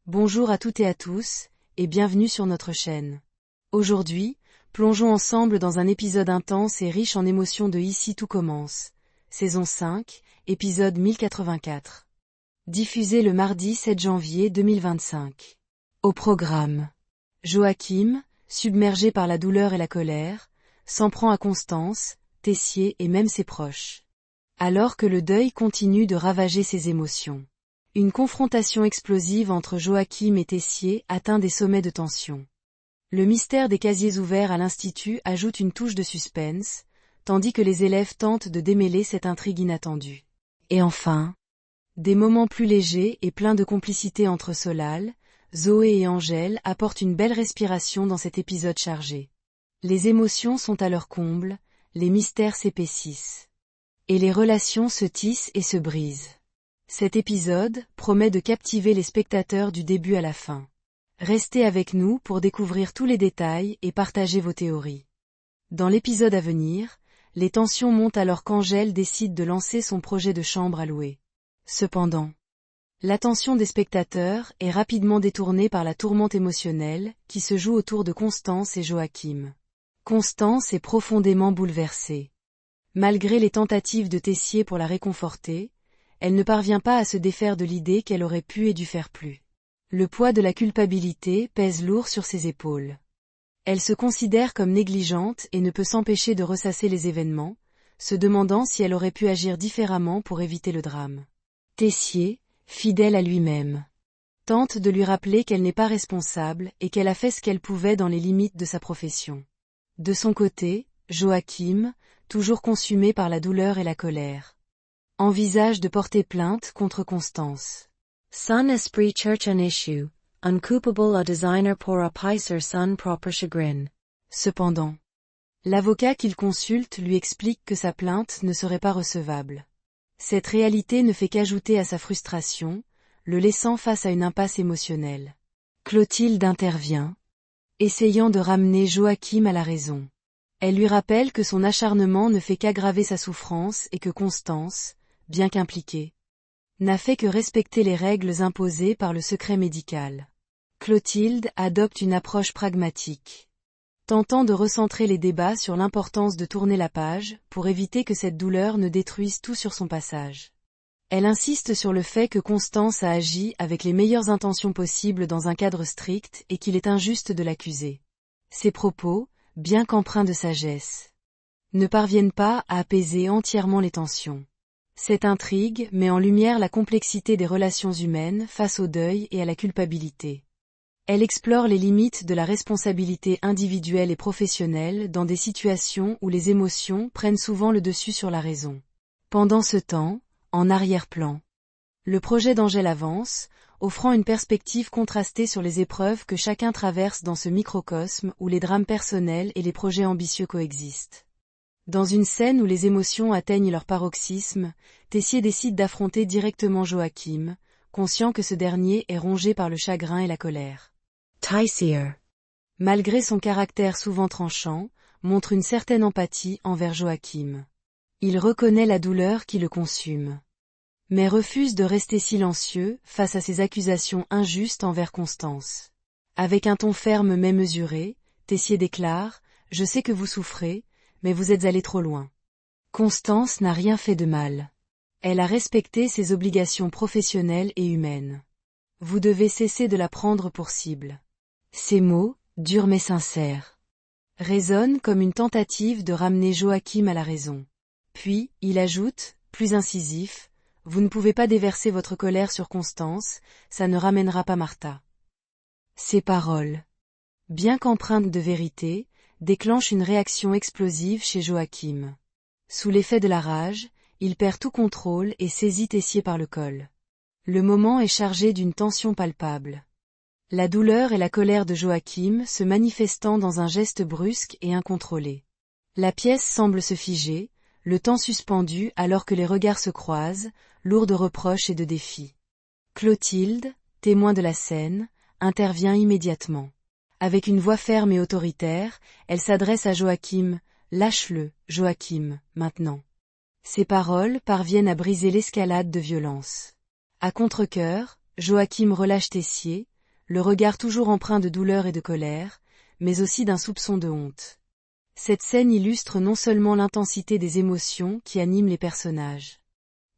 Bonjour à toutes et à tous, et bienvenue sur notre chaîne. Aujourd'hui, plongeons ensemble dans un épisode intense et riche en émotions de Ici tout commence, saison 5, épisode 1084. Diffusé le mardi 7 janvier 2025. Au programme. Joachim, submergé par la douleur et la colère, s'en prend à Constance, Tessier et même ses proches. Alors que le deuil continue de ravager ses émotions. Une confrontation explosive entre Joachim et Tessier atteint des sommets de tension. Le mystère des casiers ouverts à l'Institut ajoute une touche de suspense, tandis que les élèves tentent de démêler cette intrigue inattendue. Et enfin, des moments plus légers et pleins de complicité entre Solal, Zoé et Angèle apportent une belle respiration dans cet épisode chargé. Les émotions sont à leur comble, les mystères s'épaississent. Et les relations se tissent et se brisent. Cet épisode promet de captiver les spectateurs du début à la fin. Restez avec nous pour découvrir tous les détails et partager vos théories. Dans l'épisode à venir, les tensions montent alors qu'Angèle décide de lancer son projet de chambre à louer. Cependant, l'attention des spectateurs est rapidement détournée par la tourmente émotionnelle qui se joue autour de Constance et Joachim. Constance est profondément bouleversée. Malgré les tentatives de Tessier pour la réconforter, elle ne parvient pas à se défaire de l'idée qu'elle aurait pu et dû faire plus. Le poids de la culpabilité pèse lourd sur ses épaules. Elle se considère comme négligente et ne peut s'empêcher de ressasser les événements, se demandant si elle aurait pu agir différemment pour éviter le drame. Tessier, fidèle à lui-même, tente de lui rappeler qu'elle n'est pas responsable et qu'elle a fait ce qu'elle pouvait dans les limites de sa profession. De son côté, Joachim, toujours consumé par la douleur et la colère, envisage de porter plainte contre Constance. Son esprit cherche un issue, un coupable à designer pour apaiser son propre chagrin. Cependant, l'avocat qu'il consulte lui explique que sa plainte ne serait pas recevable. Cette réalité ne fait qu'ajouter à sa frustration, le laissant face à une impasse émotionnelle. Clotilde intervient, essayant de ramener Joachim à la raison. Elle lui rappelle que son acharnement ne fait qu'aggraver sa souffrance et que Constance, bien qu'impliquée, n'a fait que respecter les règles imposées par le secret médical. Clotilde adopte une approche pragmatique, tentant de recentrer les débats sur l'importance de tourner la page pour éviter que cette douleur ne détruise tout sur son passage. Elle insiste sur le fait que Constance a agi avec les meilleures intentions possibles dans un cadre strict et qu'il est injuste de l'accuser. Ses propos, bien qu'empreints de sagesse, ne parviennent pas à apaiser entièrement les tensions. Cette intrigue met en lumière la complexité des relations humaines face au deuil et à la culpabilité. Elle explore les limites de la responsabilité individuelle et professionnelle dans des situations où les émotions prennent souvent le dessus sur la raison. Pendant ce temps, en arrière-plan, le projet d'Angèle avance, offrant une perspective contrastée sur les épreuves que chacun traverse dans ce microcosme où les drames personnels et les projets ambitieux coexistent. Dans une scène où les émotions atteignent leur paroxysme, Tessier décide d'affronter directement Joachim, conscient que ce dernier est rongé par le chagrin et la colère. Tessier, malgré son caractère souvent tranchant, montre une certaine empathie envers Joachim. Il reconnaît la douleur qui le consume, mais refuse de rester silencieux face à ces accusations injustes envers Constance. Avec un ton ferme mais mesuré, Tessier déclare « Je sais que vous souffrez, mais vous êtes allé trop loin. Constance n'a rien fait de mal. Elle a respecté ses obligations professionnelles et humaines. Vous devez cesser de la prendre pour cible. » Ces mots, durs mais sincères, résonnent comme une tentative de ramener Joachim à la raison. Puis, il ajoute, plus incisif, « Vous ne pouvez pas déverser votre colère sur Constance, ça ne ramènera pas Martha. » Ces paroles, bien qu'empreintes de vérité, déclenchent une réaction explosive chez Joachim. Sous l'effet de la rage, il perd tout contrôle et saisit Tessier par le col. Le moment est chargé d'une tension palpable. La douleur et la colère de Joachim se manifestant dans un geste brusque et incontrôlé. La pièce semble se figer, le temps suspendu alors que les regards se croisent, lourds de reproches et de défis. Clotilde, témoin de la scène, intervient immédiatement. Avec une voix ferme et autoritaire, elle s'adresse à Joachim, « Lâche-le, Joachim, maintenant. » Ces paroles parviennent à briser l'escalade de violence. À contre-cœur, Joachim relâche Tessier, le regard toujours empreint de douleur et de colère, mais aussi d'un soupçon de honte. Cette scène illustre non seulement l'intensité des émotions qui animent les personnages,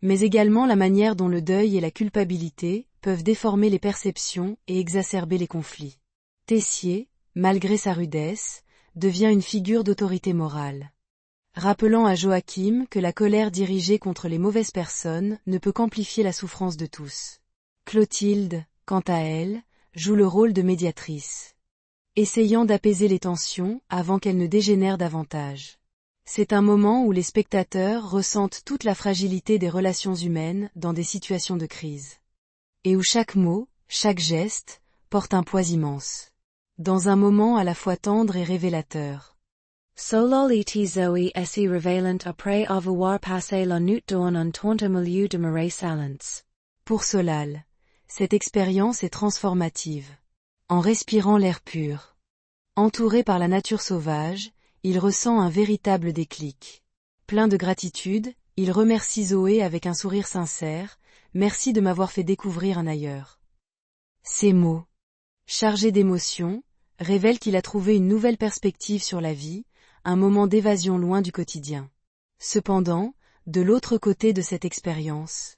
mais également la manière dont le deuil et la culpabilité peuvent déformer les perceptions et exacerber les conflits. Tessier, malgré sa rudesse, devient une figure d'autorité morale, rappelant à Joachim que la colère dirigée contre les mauvaises personnes ne peut qu'amplifier la souffrance de tous. Clotilde, quant à elle, joue le rôle de médiatrice, essayant d'apaiser les tensions avant qu'elles ne dégénèrent davantage. C'est un moment où les spectateurs ressentent toute la fragilité des relations humaines dans des situations de crise, et où chaque mot, chaque geste, porte un poids immense. Dans un moment à la fois tendre et révélateur. Sololiti Zoe esse revelant après avoir passé la nuit dans un temps milieu de marais salants. Pour Solal, cette expérience est transformative. En respirant l'air pur, entouré par la nature sauvage, il ressent un véritable déclic. Plein de gratitude, il remercie Zoé avec un sourire sincère, « Merci de m'avoir fait découvrir un ailleurs ». Ces mots, chargés d'émotion, révèlent qu'il a trouvé une nouvelle perspective sur la vie, un moment d'évasion loin du quotidien. Cependant, de l'autre côté de cette expérience,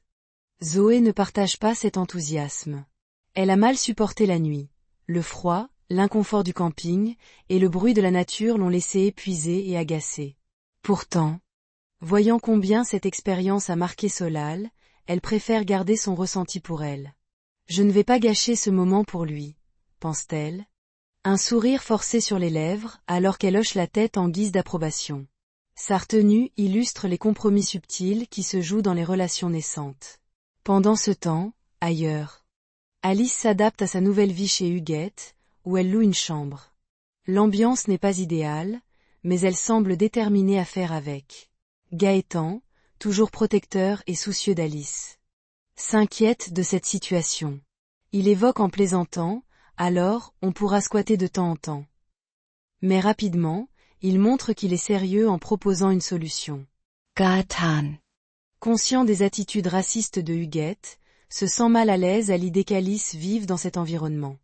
Zoé ne partage pas cet enthousiasme. Elle a mal supporté la nuit. Le froid, l'inconfort du camping, et le bruit de la nature l'ont laissée épuisée et agacée. Pourtant, voyant combien cette expérience a marqué Solal, elle préfère garder son ressenti pour elle. Je ne vais pas gâcher ce moment pour lui, pense-t-elle. Un sourire forcé sur les lèvres, alors qu'elle hoche la tête en guise d'approbation. Sa retenue illustre les compromis subtils qui se jouent dans les relations naissantes. Pendant ce temps, ailleurs, Alice s'adapte à sa nouvelle vie chez Huguette, où elle loue une chambre. L'ambiance n'est pas idéale, mais elle semble déterminée à faire avec. Gaëtan, toujours protecteur et soucieux d'Alice, s'inquiète de cette situation. Il évoque en plaisantant, alors, on pourra squatter de temps en temps. Mais rapidement, il montre qu'il est sérieux en proposant une solution. Gaëtan, conscient des attitudes racistes de Huguette, se sent mal à l'aise à l'idée qu'Alice vive dans cet environnement.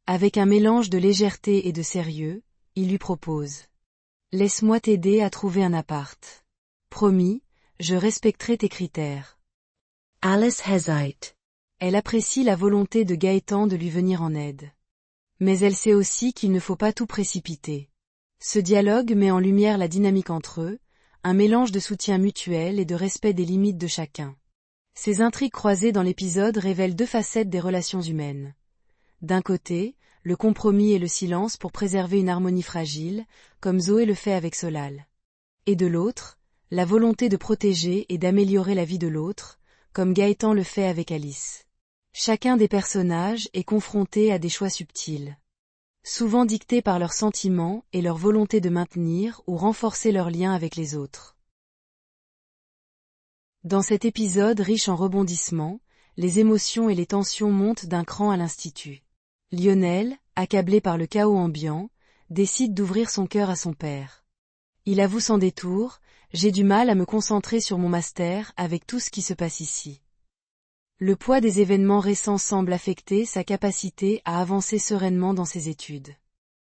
Avec un mélange de légèreté et de sérieux, il lui propose. Laisse-moi t'aider à trouver un appart. Promis, je respecterai tes critères. Alice hésite. Elle apprécie la volonté de Gaëtan de lui venir en aide. Mais elle sait aussi qu'il ne faut pas tout précipiter. Ce dialogue met en lumière la dynamique entre eux, un mélange de soutien mutuel et de respect des limites de chacun. Ces intrigues croisées dans l'épisode révèlent deux facettes des relations humaines. D'un côté, le compromis et le silence pour préserver une harmonie fragile, comme Zoé le fait avec Solal. Et de l'autre, la volonté de protéger et d'améliorer la vie de l'autre, comme Gaëtan le fait avec Alice. Chacun des personnages est confronté à des choix subtils, souvent dictés par leurs sentiments et leur volonté de maintenir ou renforcer leurs liens avec les autres. Dans cet épisode riche en rebondissements, les émotions et les tensions montent d'un cran à l'institut. Lionel, accablé par le chaos ambiant, décide d'ouvrir son cœur à son père. Il avoue sans détour, « J'ai du mal à me concentrer sur mon master avec tout ce qui se passe ici. » Le poids des événements récents semble affecter sa capacité à avancer sereinement dans ses études.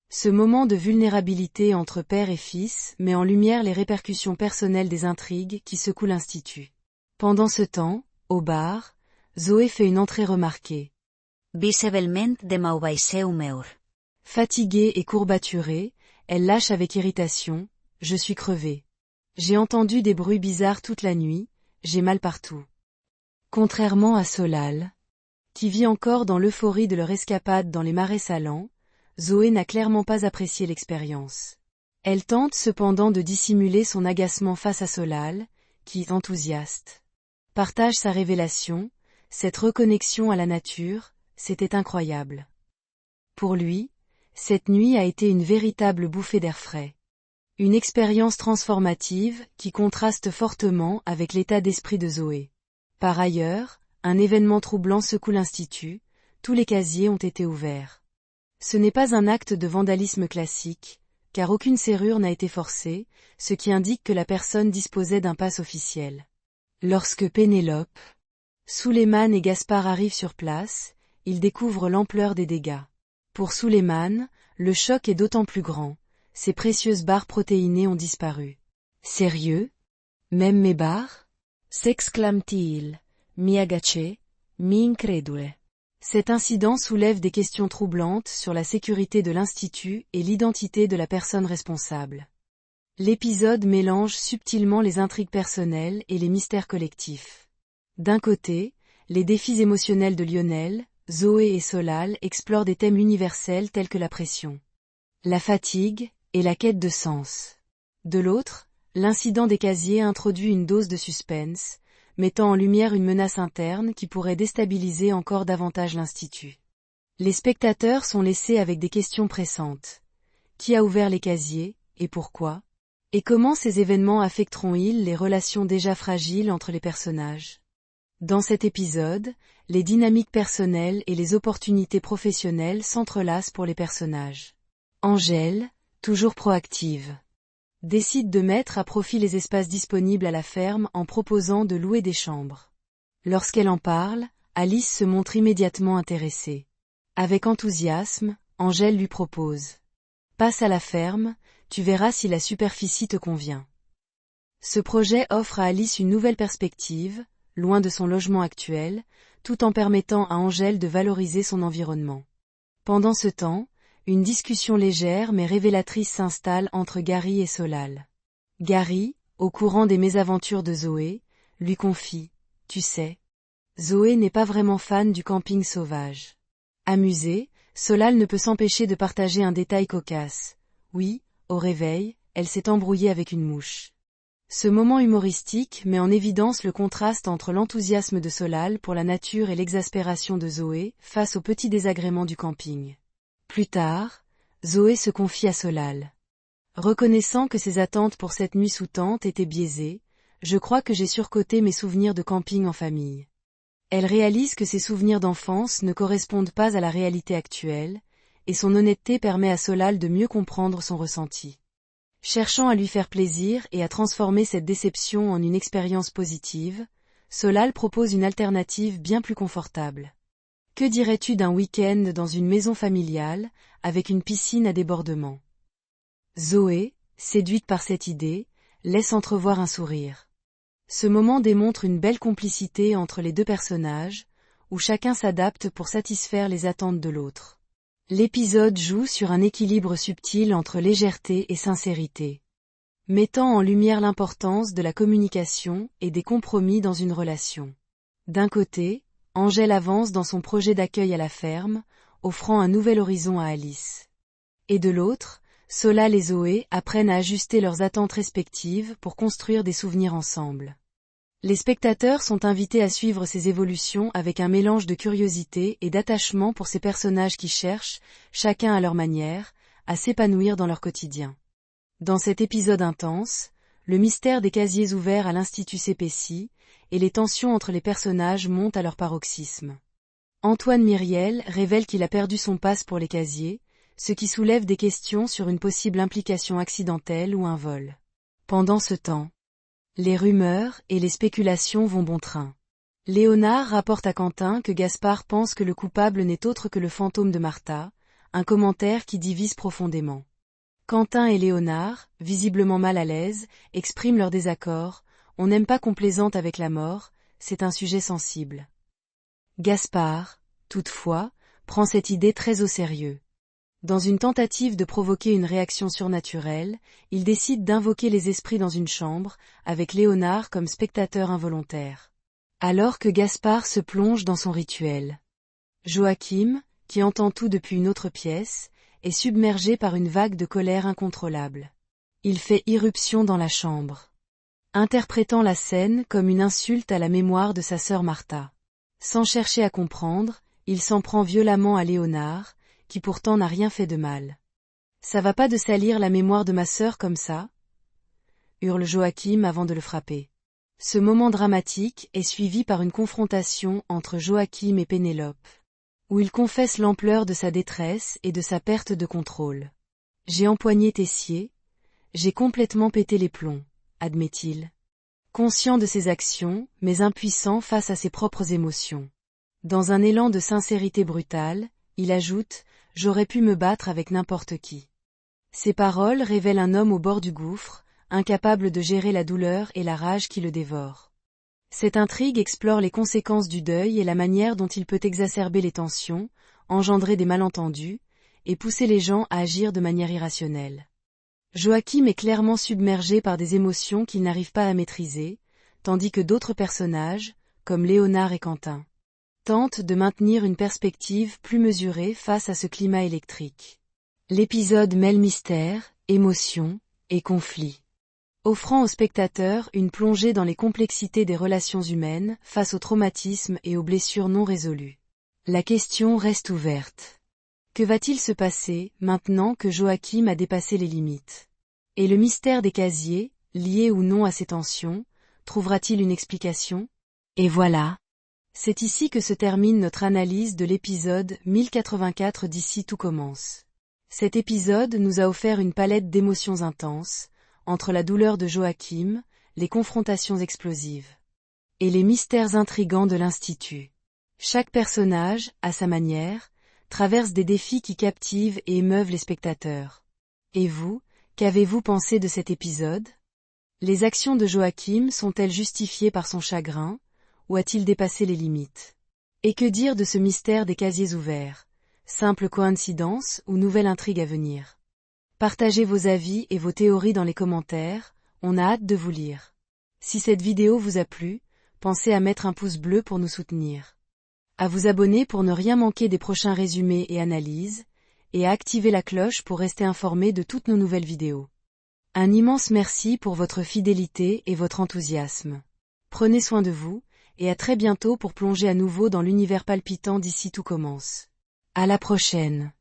Ce moment de vulnérabilité entre père et fils met en lumière les répercussions personnelles des intrigues qui secouent l'institut. Pendant ce temps, au bar, Zoé fait une entrée remarquée. Visiblement de mauvaise humeur. Fatiguée et courbaturée, elle lâche avec irritation, « Je suis crevée. J'ai entendu des bruits bizarres toute la nuit, j'ai mal partout. » Contrairement à Solal, qui vit encore dans l'euphorie de leur escapade dans les marais salants, Zoé n'a clairement pas apprécié l'expérience. Elle tente cependant de dissimuler son agacement face à Solal, qui, enthousiaste, partage sa révélation, cette reconnexion à la nature, c'était incroyable. Pour lui, cette nuit a été une véritable bouffée d'air frais. Une expérience transformative qui contraste fortement avec l'état d'esprit de Zoé. Par ailleurs, un événement troublant secoue l'institut, tous les casiers ont été ouverts. Ce n'est pas un acte de vandalisme classique, car aucune serrure n'a été forcée, ce qui indique que la personne disposait d'un pass officiel. Lorsque Pénélope, Suleiman et Gaspard arrivent sur place, il découvre l'ampleur des dégâts. Pour Suleiman, le choc est d'autant plus grand, ses précieuses barres protéinées ont disparu. Sérieux? Même mes barres? S'exclame-t-il. Mi agace, mi incredule. Cet incident soulève des questions troublantes sur la sécurité de l'institut et l'identité de la personne responsable. L'épisode mélange subtilement les intrigues personnelles et les mystères collectifs. D'un côté, les défis émotionnels de Lionel, Zoé et Solal explorent des thèmes universels tels que la pression, la fatigue et la quête de sens. De l'autre, l'incident des casiers introduit une dose de suspense, mettant en lumière une menace interne qui pourrait déstabiliser encore davantage l'institut. Les spectateurs sont laissés avec des questions pressantes. Qui a ouvert les casiers, et pourquoi? Et comment ces événements affecteront-ils les relations déjà fragiles entre les personnages? Dans cet épisode, les dynamiques personnelles et les opportunités professionnelles s'entrelacent pour les personnages. Angèle, toujours proactive, décide de mettre à profit les espaces disponibles à la ferme en proposant de louer des chambres. Lorsqu'elle en parle, Alice se montre immédiatement intéressée. Avec enthousiasme, Angèle lui propose. Passe à la ferme, tu verras si la superficie te convient. Ce projet offre à Alice une nouvelle perspective, loin de son logement actuel, tout en permettant à Angèle de valoriser son environnement. Pendant ce temps, une discussion légère mais révélatrice s'installe entre Gary et Solal. Gary, au courant des mésaventures de Zoé, lui confie « Tu sais, Zoé n'est pas vraiment fan du camping sauvage. » Amusé, Solal ne peut s'empêcher de partager un détail cocasse. Oui, au réveil, elle s'est embrouillée avec une mouche. Ce moment humoristique met en évidence le contraste entre l'enthousiasme de Solal pour la nature et l'exaspération de Zoé face aux petits désagréments du camping. Plus tard, Zoé se confie à Solal. Reconnaissant que ses attentes pour cette nuit sous tente étaient biaisées, je crois que j'ai surcoté mes souvenirs de camping en famille. Elle réalise que ses souvenirs d'enfance ne correspondent pas à la réalité actuelle, et son honnêteté permet à Solal de mieux comprendre son ressenti. Cherchant à lui faire plaisir et à transformer cette déception en une expérience positive, Solal propose une alternative bien plus confortable. Que dirais-tu d'un week-end dans une maison familiale, avec une piscine à débordement? Zoé, séduite par cette idée, laisse entrevoir un sourire. Ce moment démontre une belle complicité entre les deux personnages, où chacun s'adapte pour satisfaire les attentes de l'autre. L'épisode joue sur un équilibre subtil entre légèreté et sincérité, mettant en lumière l'importance de la communication et des compromis dans une relation. D'un côté, Angèle avance dans son projet d'accueil à la ferme, offrant un nouvel horizon à Alice. Et de l'autre, Solal et Zoé apprennent à ajuster leurs attentes respectives pour construire des souvenirs ensemble. Les spectateurs sont invités à suivre ces évolutions avec un mélange de curiosité et d'attachement pour ces personnages qui cherchent, chacun à leur manière, à s'épanouir dans leur quotidien. Dans cet épisode intense, le mystère des casiers ouverts à l'Institut s'épaissit, et les tensions entre les personnages montent à leur paroxysme. Antoine Myriel révèle qu'il a perdu son passe pour les casiers, ce qui soulève des questions sur une possible implication accidentelle ou un vol. Pendant ce temps, les rumeurs et les spéculations vont bon train. Léonard rapporte à Quentin que Gaspard pense que le coupable n'est autre que le fantôme de Martha, un commentaire qui divise profondément. Quentin et Léonard, visiblement mal à l'aise, expriment leur désaccord. On n'aime pas qu'on plaisante avec la mort, c'est un sujet sensible. Gaspard, toutefois, prend cette idée très au sérieux. Dans une tentative de provoquer une réaction surnaturelle, il décide d'invoquer les esprits dans une chambre, avec Léonard comme spectateur involontaire. Alors que Gaspard se plonge dans son rituel. Joachim, qui entend tout depuis une autre pièce, est submergé par une vague de colère incontrôlable. Il fait irruption dans la chambre, interprétant la scène comme une insulte à la mémoire de sa sœur Martha. Sans chercher à comprendre, il s'en prend violemment à Léonard, qui pourtant n'a rien fait de mal. « Ça va pas de salir la mémoire de ma sœur comme ça ?» hurle Joachim avant de le frapper. Ce moment dramatique est suivi par une confrontation entre Joachim et Pénélope, où il confesse l'ampleur de sa détresse et de sa perte de contrôle. « J'ai empoigné Tessier, j'ai complètement pété les plombs », admet-il. Conscient de ses actions, mais impuissant face à ses propres émotions. Dans un élan de sincérité brutale, il ajoute « J'aurais pu me battre avec n'importe qui ». Ces paroles révèlent un homme au bord du gouffre, incapable de gérer la douleur et la rage qui le dévorent. Cette intrigue explore les conséquences du deuil et la manière dont il peut exacerber les tensions, engendrer des malentendus, et pousser les gens à agir de manière irrationnelle. Joachim est clairement submergé par des émotions qu'il n'arrive pas à maîtriser, tandis que d'autres personnages, comme Léonard et Quentin, tentent de maintenir une perspective plus mesurée face à ce climat électrique. L'épisode mêle mystère, émotion et conflit, offrant au spectateur une plongée dans les complexités des relations humaines face aux traumatismes et aux blessures non résolues. La question reste ouverte. Que va-t-il se passer, maintenant que Joachim a dépassé les limites? Et le mystère des casiers, lié ou non à ces tensions, trouvera-t-il une explication? Et voilà. C'est ici que se termine notre analyse de l'épisode 1084 d'Ici tout commence. Cet épisode nous a offert une palette d'émotions intenses, entre la douleur de Joachim, les confrontations explosives, et les mystères intrigants de l'Institut. Chaque personnage, à sa manière, traverse des défis qui captivent et émeuvent les spectateurs. Et vous, qu'avez-vous pensé de cet épisode? Les actions de Joachim sont-elles justifiées par son chagrin, ou a-t-il dépassé les limites? Et que dire de ce mystère des casiers ouverts? Simple coïncidence ou nouvelle intrigue à venir? Partagez vos avis et vos théories dans les commentaires, on a hâte de vous lire. Si cette vidéo vous a plu, pensez à mettre un pouce bleu pour nous soutenir, à vous abonner pour ne rien manquer des prochains résumés et analyses, et à activer la cloche pour rester informé de toutes nos nouvelles vidéos. Un immense merci pour votre fidélité et votre enthousiasme. Prenez soin de vous, et à très bientôt pour plonger à nouveau dans l'univers palpitant d'Ici tout commence. À la prochaine.